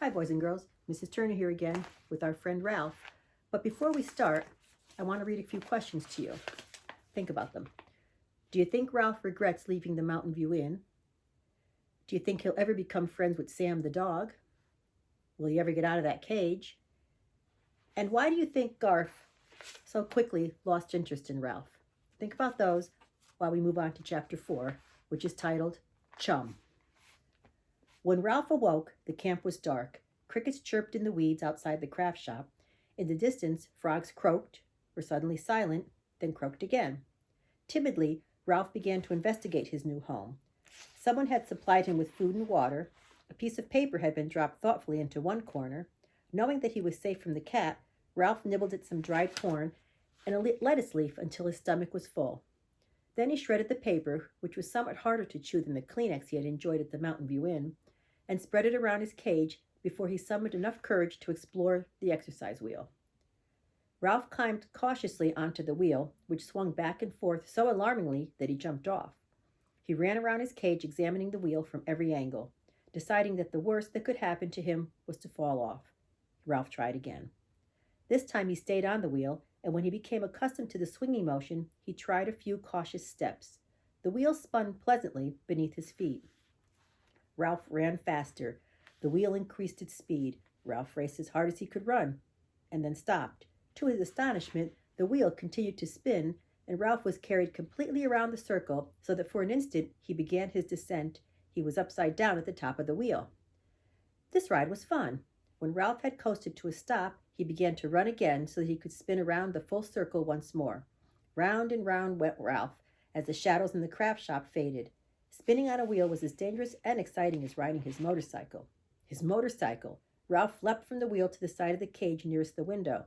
Hi, boys and girls. Mrs. Turner here again with our friend Ralph. But before we start, I want to read a few questions to you. Think about them. Do you think Ralph regrets leaving the Mountain View Inn? Do you think he'll ever become friends with Sam the dog? Will he ever get out of that cage? And why do you think Garf so quickly lost interest in Ralph? Think about those while we move on to chapter 4, which is titled Chum. When Ralph awoke, the camp was dark. Crickets chirped in the weeds outside the craft shop. In the distance, frogs croaked, were suddenly silent, then croaked again. Timidly, Ralph began to investigate his new home. Someone had supplied him with food and water. A piece of paper had been dropped thoughtfully into one corner. Knowing that he was safe from the cat, Ralph nibbled at some dried corn and a lettuce leaf until his stomach was full. Then he shredded the paper, which was somewhat harder to chew than the Kleenex he had enjoyed at the Mountain View Inn, and spread it around his cage before he summoned enough courage to explore the exercise wheel. Ralph climbed cautiously onto the wheel, which swung back and forth so alarmingly that he jumped off. He ran around his cage, examining the wheel from every angle, deciding that the worst that could happen to him was to fall off. Ralph tried again. This time he stayed on the wheel, and when he became accustomed to the swinging motion, he tried a few cautious steps. The wheel spun pleasantly beneath his feet. Ralph ran faster. The wheel increased its speed. Ralph raced as hard as he could run, and then stopped. To his astonishment, the wheel continued to spin, and Ralph was carried completely around the circle, so that for an instant he began his descent. He was upside down at the top of the wheel. This ride was fun. When Ralph had coasted to a stop, he began to run again so that he could spin around the full circle once more. Round and round went Ralph, as the shadows in the craft shop faded. Spinning on a wheel was as dangerous and exciting as riding his motorcycle. His motorcycle! Ralph leapt from the wheel to the side of the cage nearest the window.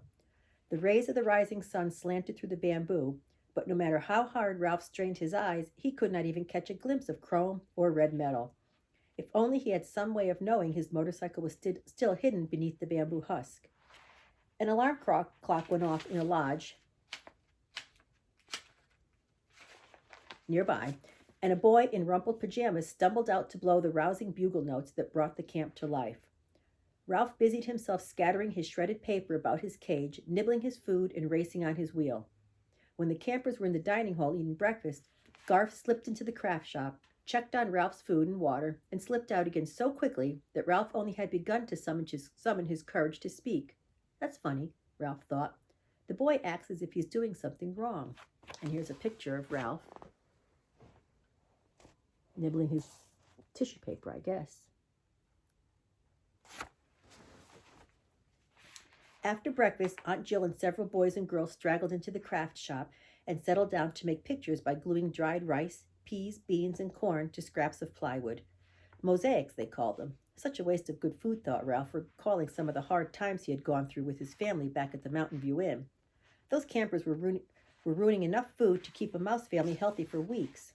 The rays of the rising sun slanted through the bamboo, but no matter how hard Ralph strained his eyes, he could not even catch a glimpse of chrome or red metal. If only he had some way of knowing his motorcycle was still hidden beneath the bamboo husk. An alarm clock went off in a lodge nearby, and a boy in rumpled pajamas stumbled out to blow the rousing bugle notes that brought the camp to life. Ralph busied himself scattering his shredded paper about his cage, nibbling his food, and racing on his wheel. When the campers were in the dining hall eating breakfast, Garf slipped into the craft shop, checked on Ralph's food and water, and slipped out again so quickly that Ralph only had begun to summon his courage to speak. That's funny, Ralph thought. The boy acts as if he's doing something wrong. And here's a picture of Ralph nibbling his tissue paper, I guess. After breakfast, Aunt Jill and several boys and girls straggled into the craft shop and settled down to make pictures by gluing dried rice, peas, beans, and corn to scraps of plywood. Mosaics, they called them. Such a waste of good food, thought Ralph, recalling some of the hard times he had gone through with his family back at the Mountain View Inn. Those campers were ruining enough food to keep a mouse family healthy for weeks.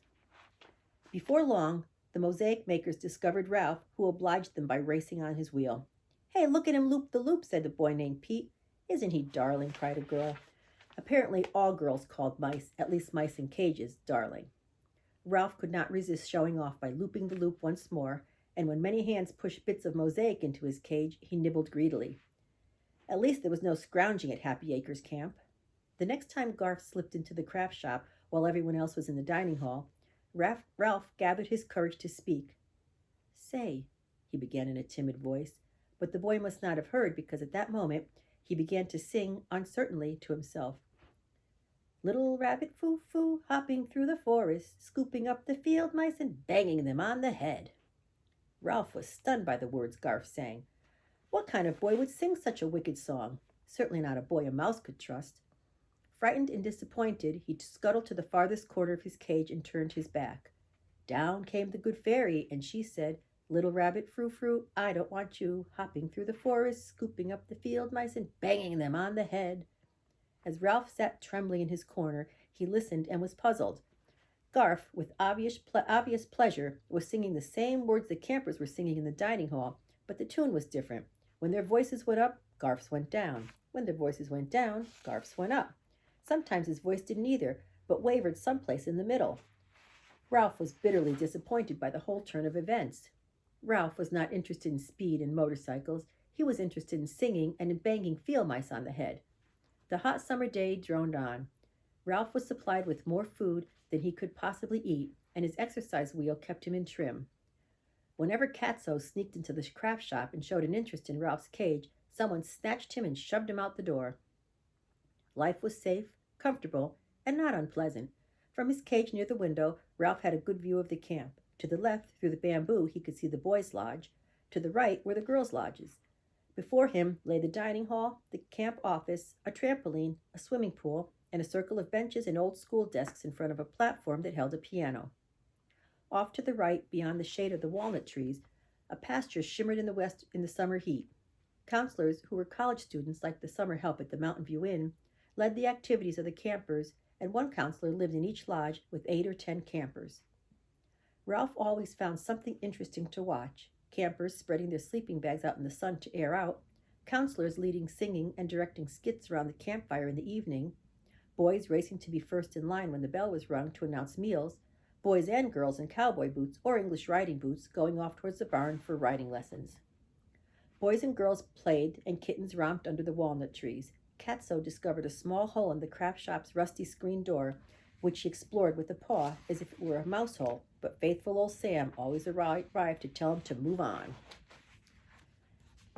Before long, the mosaic makers discovered Ralph, who obliged them by racing on his wheel. "Hey, look at him loop the loop," said the boy named Pete. "Isn't he darling?" cried a girl. Apparently all girls called mice, at least mice in cages, darling. Ralph could not resist showing off by looping the loop once more, and when many hands pushed bits of mosaic into his cage, he nibbled greedily. At least there was no scrounging at Happy Acres Camp. The next time Garf slipped into the craft shop while everyone else was in the dining hall, Ralph gathered his courage to speak. "Say," he began in a timid voice, but the boy must not have heard, because at that moment he began to sing uncertainly to himself. "Little rabbit foo-foo, hopping through the forest, scooping up the field mice and banging them on the head." Ralph was stunned by the words Garf sang. What kind of boy would sing such a wicked song? Certainly not a boy a mouse could trust. Frightened and disappointed, he scuttled to the farthest corner of his cage and turned his back. Down came the good fairy, and she said, "Little rabbit frou-frou, I don't want you, hopping through the forest, scooping up the field mice and banging them on the head." As Ralph sat trembling in his corner, he listened and was puzzled. Garf, with obvious pleasure, was singing the same words the campers were singing in the dining hall, but the tune was different. When their voices went up, Garf's went down. When their voices went down, Garf's went up. Sometimes his voice did neither, but wavered someplace in the middle. Ralph was bitterly disappointed by the whole turn of events. Ralph was not interested in speed and motorcycles. He was interested in singing and in banging field mice on the head. The hot summer day droned on. Ralph was supplied with more food than he could possibly eat, and his exercise wheel kept him in trim. Whenever Catso sneaked into the craft shop and showed an interest in Ralph's cage, someone snatched him and shoved him out the door. Life was safe, comfortable, and not unpleasant. From his cage near the window, Ralph had a good view of the camp. To the left, through the bamboo, he could see the boys' lodge. To the right were the girls' lodges. Before him lay the dining hall, the camp office, a trampoline, a swimming pool, and a circle of benches and old school desks in front of a platform that held a piano. Off to the right, beyond the shade of the walnut trees, a pasture shimmered in the west in the summer heat. Counselors, who were college students like the summer help at the Mountain View Inn, led the activities of the campers, and one counselor lived in each lodge with 8 or 10 campers. Ralph always found something interesting to watch: campers spreading their sleeping bags out in the sun to air out, counselors leading singing and directing skits around the campfire in the evening, boys racing to be first in line when the bell was rung to announce meals, boys and girls in cowboy boots or English riding boots going off towards the barn for riding lessons. Boys and girls played, and kittens romped under the walnut trees. Catso discovered a small hole in the craft shop's rusty screen door, which she explored with a paw as if it were a mouse hole, but faithful old Sam always arrived to tell him to move on.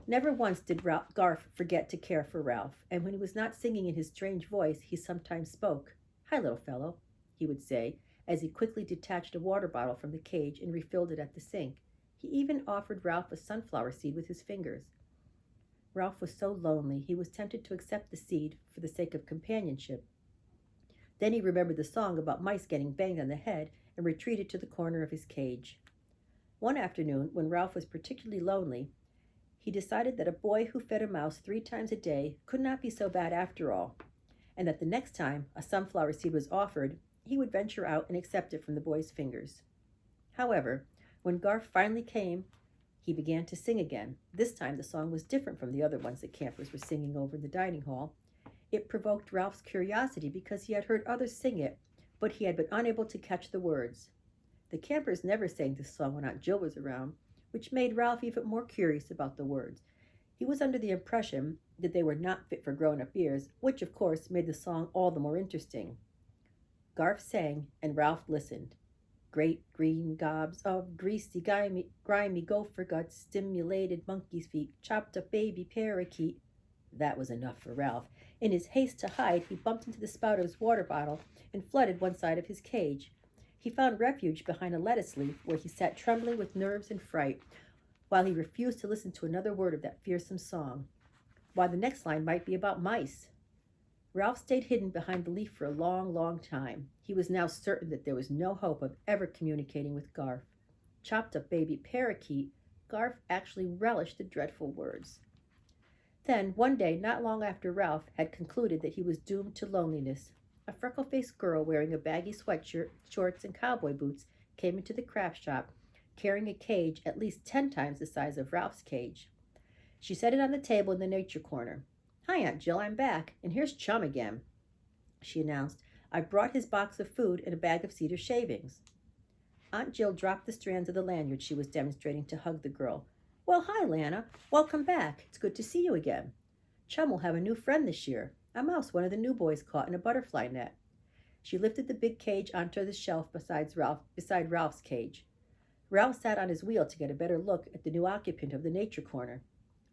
Never once did Garf forget to care for Ralph, and when he was not singing in his strange voice, he sometimes spoke. "Hi, little fellow," he would say, as he quickly detached a water bottle from the cage and refilled it at the sink. He even offered Ralph a sunflower seed with his fingers. Ralph was so lonely, he was tempted to accept the seed for the sake of companionship. Then he remembered the song about mice getting banged on the head and retreated to the corner of his cage. One afternoon, when Ralph was particularly lonely, he decided that a boy who fed a mouse 3 times a day could not be so bad after all, and that the next time a sunflower seed was offered, he would venture out and accept it from the boy's fingers. However, when Garf finally came, he began to sing again. This time the song was different from the other ones that campers were singing over in the dining hall. It provoked Ralph's curiosity because he had heard others sing it, but he had been unable to catch the words. The campers never sang this song when Aunt Jill was around, which made Ralph even more curious about the words. He was under the impression that they were not fit for grown-up ears, which of course made the song all the more interesting. Garf sang, and Ralph listened. Great green gobs of greasy, grimy gopher guts, stimulated monkey's feet, chopped up baby parakeet. That was enough for Ralph. In his haste to hide, he bumped into the spout of his water bottle and flooded one side of his cage. He found refuge behind a lettuce leaf, where he sat trembling with nerves and fright, while he refused to listen to another word of that fearsome song. Why, the next line might be about mice. Ralph stayed hidden behind the leaf for a long, long time. He was now certain that there was no hope of ever communicating with Garf. Chopped up baby parakeet, Garf actually relished the dreadful words. Then, one day, not long after Ralph had concluded that he was doomed to loneliness, a freckle-faced girl wearing a baggy sweatshirt, shorts, and cowboy boots came into the craft shop, carrying a cage at least 10 times the size of Ralph's cage. She set it on the table in the nature corner. "Hi, Aunt Jill, I'm back, and here's Chum again," she announced. "I've brought his box of food and a bag of cedar shavings." Aunt Jill dropped the strands of the lanyard she was demonstrating to hug the girl. "Well, hi, Lana. Welcome back. It's good to see you again. Chum will have a new friend this year, a mouse one of the new boys caught in a butterfly net." She lifted the big cage onto the shelf beside Ralph's cage. Ralph sat on his wheel to get a better look at the new occupant of the nature corner,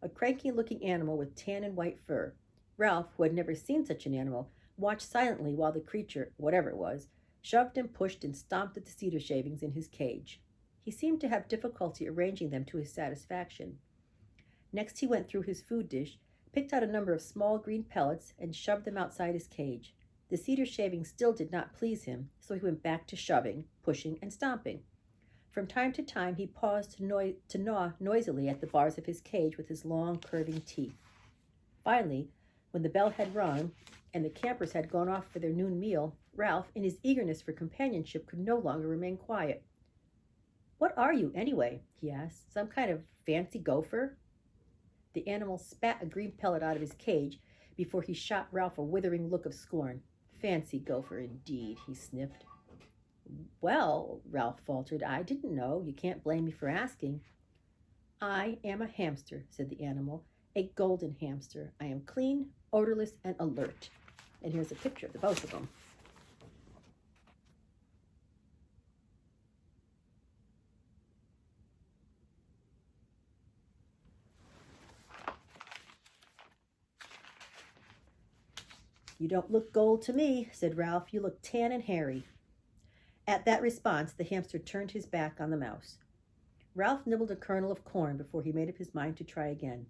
a cranky-looking animal with tan and white fur. Ralph, who had never seen such an animal, watched silently while the creature, whatever it was, shoved and pushed and stomped at the cedar shavings in his cage. He seemed to have difficulty arranging them to his satisfaction. Next he went through his food dish, picked out a number of small green pellets, and shoved them outside his cage. The cedar shavings still did not please him, so he went back to shoving, pushing, and stomping. From time to time he paused to gnaw noisily at the bars of his cage with his long, curving teeth. Finally, when the bell had rung and the campers had gone off for their noon meal, Ralph, in his eagerness for companionship, could no longer remain quiet. "What are you, anyway?" he asked. "Some kind of fancy gopher?" The animal spat a green pellet out of his cage before he shot Ralph a withering look of scorn. "Fancy gopher, indeed," he sniffed. "Well," Ralph faltered, "I didn't know. You can't blame me for asking." I am a hamster, said the animal, a golden hamster. I am clean, odorless, and alert. And here's a picture of the both of them. You don't look gold to me, said Ralph. You look tan and hairy. At that response, the hamster turned his back on the mouse. Ralph nibbled a kernel of corn before he made up his mind to try again.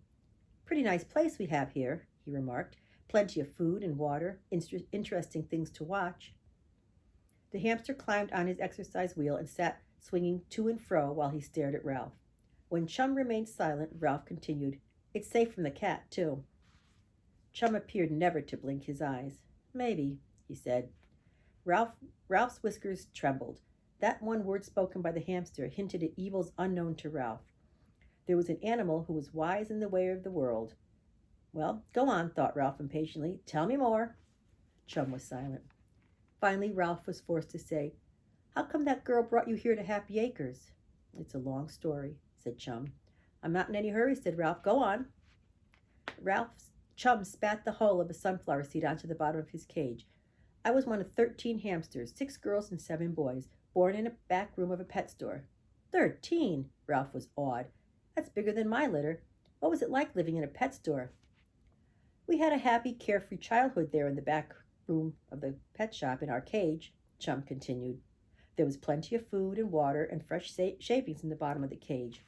Pretty nice place we have here, he remarked. Plenty of food and water, interesting things to watch. The hamster climbed on his exercise wheel and sat swinging to and fro while he stared at Ralph. When Chum remained silent, Ralph continued, It's safe from the cat, too. Chum appeared never to blink his eyes. Maybe, he said. Ralph's whiskers trembled. That one word spoken by the hamster hinted at evils unknown to Ralph. There was an animal who was wise in the way of the world. Well, go on, thought Ralph impatiently. Tell me more. Chum was silent. Finally, Ralph was forced to say, How come that girl brought you here to Happy Acres? It's a long story, said Chum. I'm not in any hurry, said Ralph. Go on. Chum spat the hull of a sunflower seed onto the bottom of his cage. I was one of 13 hamsters, 6 girls and 7 boys, born in a back room of a pet store. 13? Ralph was awed. That's bigger than my litter. What was it like living in a pet store? We had a happy, carefree childhood there in the back room of the pet shop in our cage, Chum continued. There was plenty of food and water and fresh shavings in the bottom of the cage.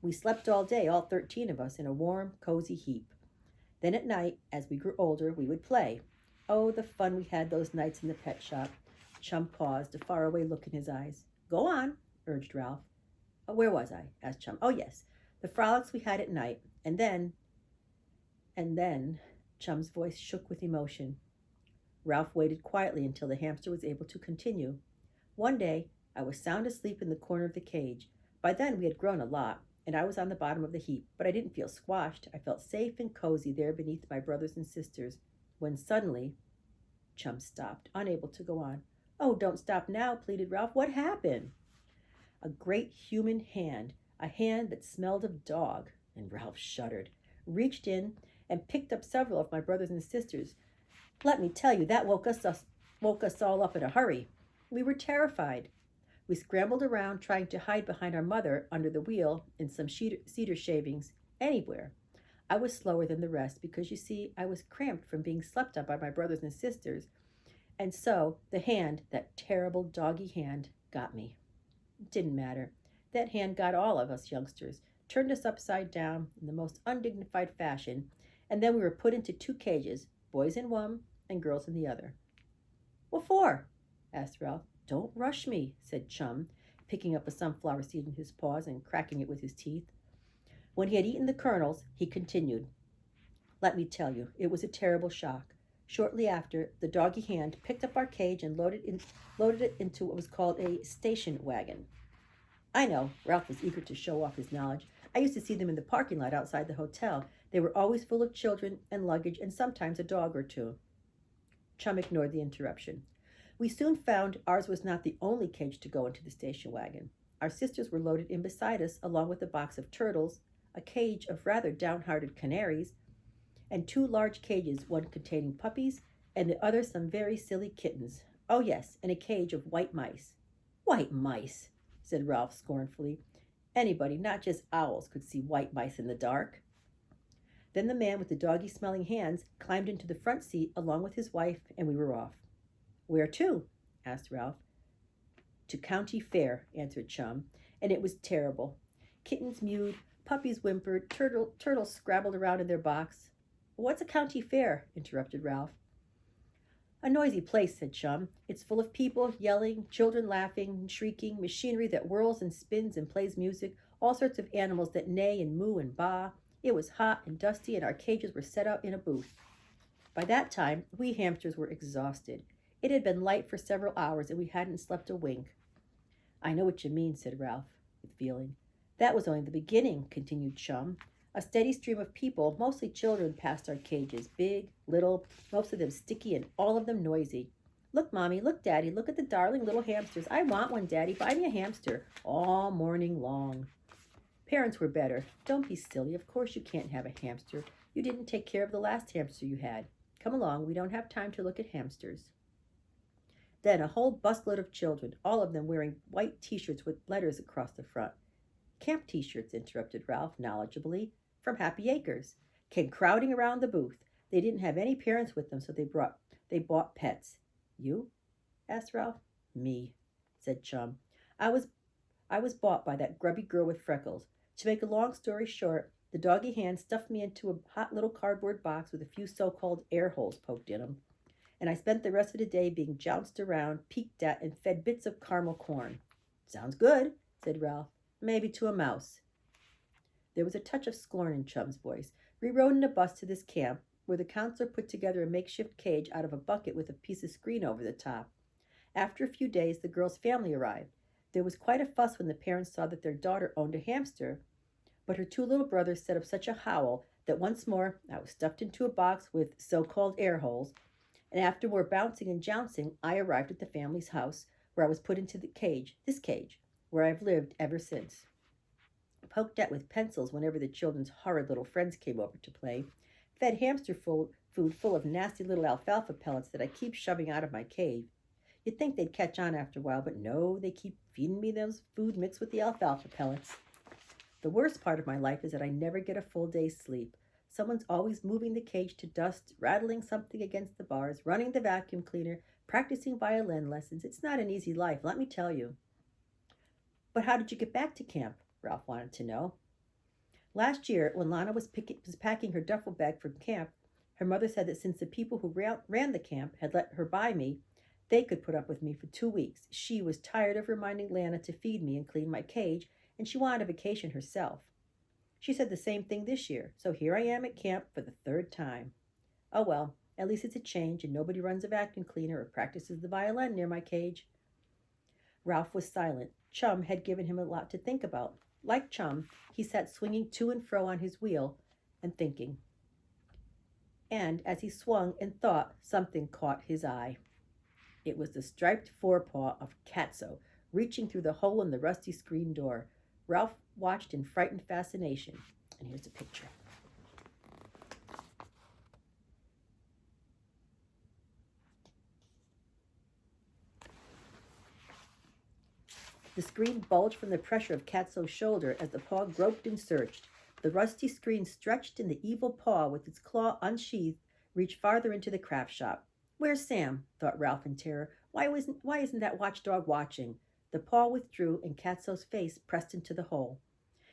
We slept all day, all 13 of us, in a warm, cozy heap. Then at night, as we grew older, we would play. Oh, the fun we had those nights in the pet shop. Chum paused, a faraway look in his eyes. Go on, urged Ralph. Where was I? Asked Chum. Oh, yes, the frolics we had at night. And then, Chum's voice shook with emotion. Ralph waited quietly until the hamster was able to continue. One day, I was sound asleep in the corner of the cage. By then, we had grown a lot, and I was on the bottom of the heap, but I didn't feel squashed. I felt safe and cozy there beneath my brothers and sisters, when suddenly, Chum stopped, unable to go on. Oh, don't stop now, pleaded Ralph. What happened? A great human hand, a hand that smelled of dog, and Ralph shuddered, reached in and picked up several of my brothers and sisters. Let me tell you, that woke us all up in a hurry. We were terrified. We scrambled around, trying to hide behind our mother, under the wheel, in some cedar shavings, anywhere. I was slower than the rest because, you see, I was cramped from being slept on by my brothers and sisters. And so the hand, that terrible doggy hand, got me. It didn't matter. That hand got all of us youngsters, turned us upside down in the most undignified fashion, and then we were put into 2 cages, boys in one and girls in the other. What for? Asked Ralph. Don't rush me, said Chum, picking up a sunflower seed in his paws and cracking it with his teeth. When he had eaten the kernels, he continued. Let me tell you, it was a terrible shock. Shortly after, the doggy hand picked up our cage and loaded it into what was called a station wagon. I know, Ralph was eager to show off his knowledge. I used to see them in the parking lot outside the hotel. They were always full of children and luggage and sometimes a dog or 2. Chum ignored the interruption. We soon found ours was not the only cage to go into the station wagon. Our sisters were loaded in beside us, along with a box of turtles, a cage of rather downhearted canaries, and 2 large cages, one containing puppies and the other some very silly kittens. Oh, yes, and a cage of white mice. White mice, said Ralph scornfully. Anybody, not just owls, could see white mice in the dark. Then the man with the doggy-smelling hands climbed into the front seat along with his wife, and we were off. Where to? Asked Ralph. To County Fair, answered Chum, and it was terrible. Kittens mewed, puppies whimpered, turtles scrabbled around in their box. What's a county fair? Interrupted Ralph. A noisy place, said Chum. It's full of people yelling, children laughing and shrieking, machinery that whirls and spins and plays music, all sorts of animals that neigh and moo and baa. It was hot and dusty, and our cages were set out in a booth. By that time, we hamsters were exhausted. It had been light for several hours, and we hadn't slept a wink. I know what you mean, said Ralph, with feeling. That was only the beginning, continued Chum. A steady stream of people, mostly children, passed our cages, big, little, most of them sticky and all of them noisy. Look, Mommy, look, Daddy, look at the darling little hamsters. I want one, Daddy, buy me a hamster, all morning long. Parents were better. Don't be silly. Of course you can't have a hamster. You didn't take care of the last hamster you had. Come along. We don't have time to look at hamsters. Then a whole busload of children, all of them wearing white t-shirts with letters across the front. Camp t-shirts, interrupted Ralph knowledgeably, from Happy Acres, came crowding around the booth. They didn't have any parents with them, so they bought pets. You? Asked Ralph. Me, said Chum. I was bought by that grubby girl with freckles. To make a long story short, the doggy hand stuffed me into a hot little cardboard box with a few so-called air holes poked in them, and I spent the rest of the day being jounced around, peeked at, and fed bits of caramel corn. Sounds good, said Ralph. Maybe to a mouse. There was a touch of scorn in Chum's voice. We rode in a bus to this camp, where the counselor put together a makeshift cage out of a bucket with a piece of screen over the top. After a few days, the girl's family arrived. There was quite a fuss when the parents saw that their daughter owned a hamster, but her two little brothers set up such a howl that once more I was stuffed into a box with so-called air holes, and after more bouncing and jouncing, I arrived at the family's house, where I was put into this cage, where I've lived ever since. Poked at with pencils whenever the children's horrid little friends came over to play, fed hamster food full of nasty little alfalfa pellets that I keep shoving out of my cage. You'd think they'd catch on after a while, but no, they keep feeding me those food mixed with the alfalfa pellets. The worst part of my life is that I never get a full day's sleep. Someone's always moving the cage to dust, rattling something against the bars, running the vacuum cleaner, practicing violin lessons. It's not an easy life, let me tell you. But how did you get back to camp? Ralph wanted to know. Last year, when Lana was packing her duffel bag for camp, her mother said that since the people who ran the camp had let her buy me, they could put up with me for 2 weeks. She was tired of reminding Lana to feed me and clean my cage, and she wanted a vacation herself. She said the same thing this year, so here I am at camp for the 3rd time. Oh well, at least it's a change, and nobody runs a vacuum cleaner or practices the violin near my cage. Ralph was silent. Chum had given him a lot to think about. Like Chum, he sat swinging to and fro on his wheel and thinking. And as he swung and thought, something caught his eye. It was the striped forepaw of Catso, reaching through the hole in the rusty screen door. Ralph watched in frightened fascination. And here's a picture. The screen bulged from the pressure of Catso's shoulder as the paw groped and searched. The rusty screen stretched, and the evil paw, with its claw unsheathed, reached farther into the craft shop. Where's Sam? Thought Ralph in terror. Why isn't that watchdog watching? The paw withdrew, and Catso's face pressed into the hole.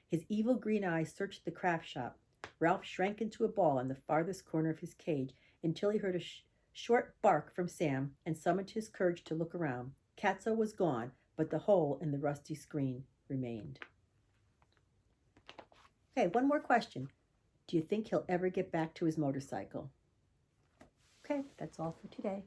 His evil green eyes searched the craft shop. Ralph shrank into a ball in the farthest corner of his cage until he heard a short bark from Sam and summoned his courage to look around. Catso was gone, but the hole in the rusty screen remained. Okay, one more question. Do you think he'll ever get back to his motorcycle? Okay, that's all for today.